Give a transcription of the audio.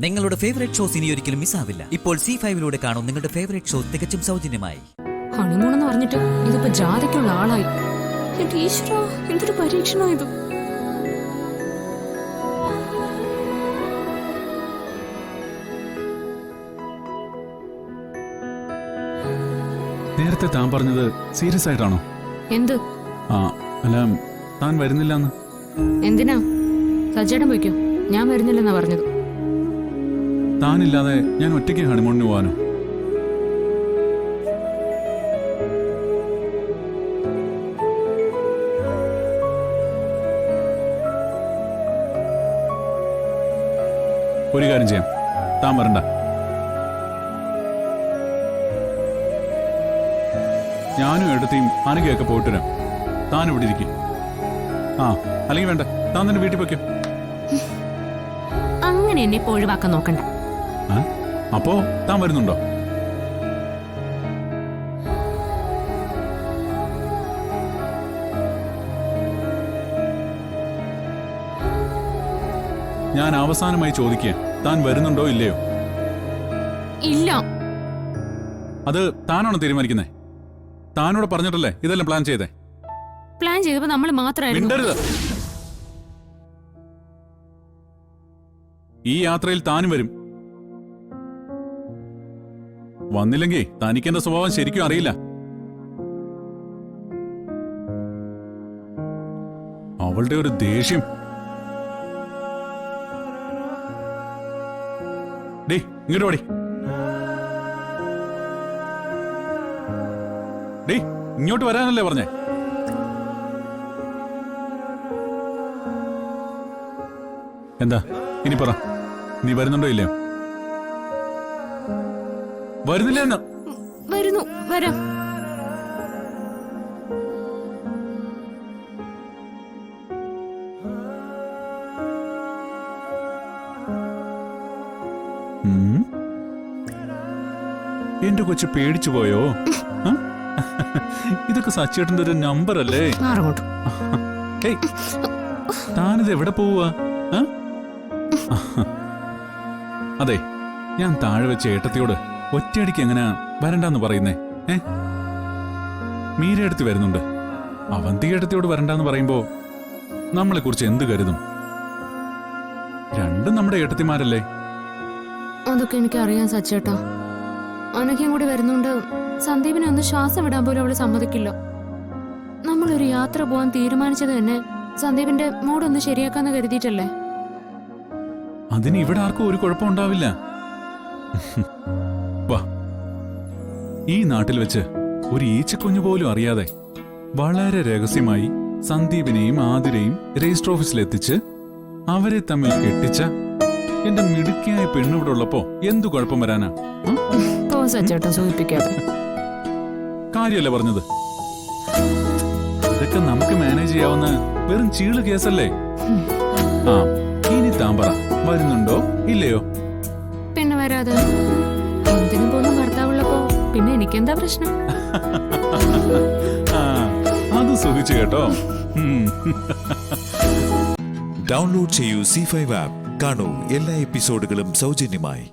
നിങ്ങളുടെ favourite shows ഇനി ഒരിക്കലും മിസ്സാവില്ല. ഇപ്പോൾ C5 കാണും നിങ്ങളുടെ ഫേവറേറ്റ് ഷോ തികച്ചും സൗജന്യമായി. ഹണിമൂൺ എന്ന് പറഞ്ഞിട്ട് ഇതിപ്പോ ജാതിക്കുള്ള ആളായി. ഈശ്വരാ, എന്തൊരു പരീക്ഷണോ ഇത്. നേരത്തെ താൻ പറഞ്ഞത് സീരിയസ് ആയിട്ടാണോ? എന്ത്? അല്ല, താൻ വരുന്നില്ലെന്ന്. എന്തിനാ? സജ്ജേട്ടൻ പോയിക്കോ, ഞാൻ വരുന്നില്ലെന്നാ പറഞ്ഞത്. താനില്ലാതെ ഞാൻ ഒറ്റയ്ക്ക് ഹണിമൂണിന് പോവാനോ? ഒരു കാര്യം ചെയ്യാം, താൻ വരണ്ട. ഞാനും എടുത്തിയും അനഘയൊക്കെ പോയിട്ട് വരാം. താൻ ഇവിടെ ഇരിക്കും. അല്ലെങ്കിൽ വേണ്ട, താൻ തന്നെ വീട്ടിൽ പോയിക്കോ. അങ്ങനെ എന്നെ ഇപ്പോൾ ഒഴിവാക്കാൻ നോക്കണ്ട. അപ്പോ താൻ വരുന്നുണ്ടോ? ഞാൻ അവസാനമായി ചോദിക്കുക, താൻ വരുന്നുണ്ടോ ഇല്ലയോ? ഇല്ല. അത് താനാണോ തീരുമാനിക്കുന്നേ? താനോട് പറഞ്ഞിട്ടല്ലേ ഇതെല്ലാം പ്ലാൻ ചെയ്തേ? പ്ലാൻ ചെയ്തപ്പോ നമ്മൾ മാത്രമായിരുന്നു. ഈ യാത്രയിൽ താനും വരും. വന്നില്ലെങ്കിൽ തനിക്ക് എന്റെ സ്വഭാവം ശരിക്കും അറിയില്ല. അവളുടെ ഒരു ദേഷ്യം. ഡേ, ഇങ്ങോട്ട് ഓടി. ഡേ, ഇങ്ങോട്ട് വരാനല്ലേ പറഞ്ഞേ? എന്താ ഇനി പറ, നീ വരുന്നുണ്ടോ ഇല്ലയോ? വരുന്നില്ല എന്ന്. വരുന്നു, വരാം. എന്റെ കൊച്ചു പേടിച്ചു പോയോ? ഇതൊക്കെ സച്ചേട്ടന്റെ ഒരു നമ്പർ അല്ലേ? താനിത് എവിടെ പോവുക? അതെ, ഞാൻ താഴെ വെച്ച ഏട്ടത്തിയോട് ഒറ്റയടിക്ക് എങ്ങനെയാ വരണ്ടെന്ന് പറയുന്നേ? മീരയെടുത്ത് വരുന്നുണ്ട്. അവന്തിയേട്ടത്തിയോട് വരണ്ടെന്ന് പറയുമ്പോ നമ്മളെ കുറിച്ച് എന്ത് കരുതും? രണ്ടും നമ്മുടെ ഏട്ടത്തിമാരല്ലേ? അതൊക്കെ എനിക്ക് അറിയാം സച്ചേട്ടാ. അനഘയും കൂടി വരുന്നുണ്ട്. സന്ദീപിനെ ഒന്ന് ശ്വാസം വിടാൻ പോലും അവള് സമ്മതിക്കില്ല. നമ്മളൊരു യാത്ര പോവാൻ തീരുമാനിച്ചത് തന്നെ സന്ദീപിന്റെ മൂടൊന്ന് ശരിയാക്കാന്ന് കരുതിയിട്ടല്ലേ? അതിന് ഇവിടെ ആർക്കും ഒരു കുഴപ്പമുണ്ടാവില്ല. വാ, ഈ നാട്ടിൽ വെച്ച് ഒരു ഈച്ചക്കുഞ്ഞു പോലും അറിയാതെ വളരെ രഹസ്യമായി സന്ദീപിനെയും ആതിരയും രജിസ്റ്റർ ഓഫീസിലെത്തിച്ച് അവരെ തമ്മിൽ കെട്ടിച്ച എന്റെ മിടുക്കിയായ പെണ്ണിവിടെ ഉള്ളപ്പോ എന്തു കുഴപ്പം വരാനാ? കാര്യല്ലേ പറഞ്ഞത്? ഇതൊക്കെ നമുക്ക് മാനേജ് ചെയ്യാവുന്ന വെറും ചീള് കേസല്ലേ? ഇനി താൻ പറ, വരുന്നുണ്ടോ ഇല്ലയോ? പിന്നെ വരാതെ എന്തിനു പോലും ഭർത്താവുള്ളപ്പോ പിന്നെ എനിക്കെന്താ പ്രശ്നം? അത് സുഖിച്ചു കേട്ടോ. ഡൗൺലോഡ് ചെയ്യൂ C5 ആപ്പ്. കാണൂ എല്ലാ എപ്പിസോഡുകളും സൗജന്യമായി.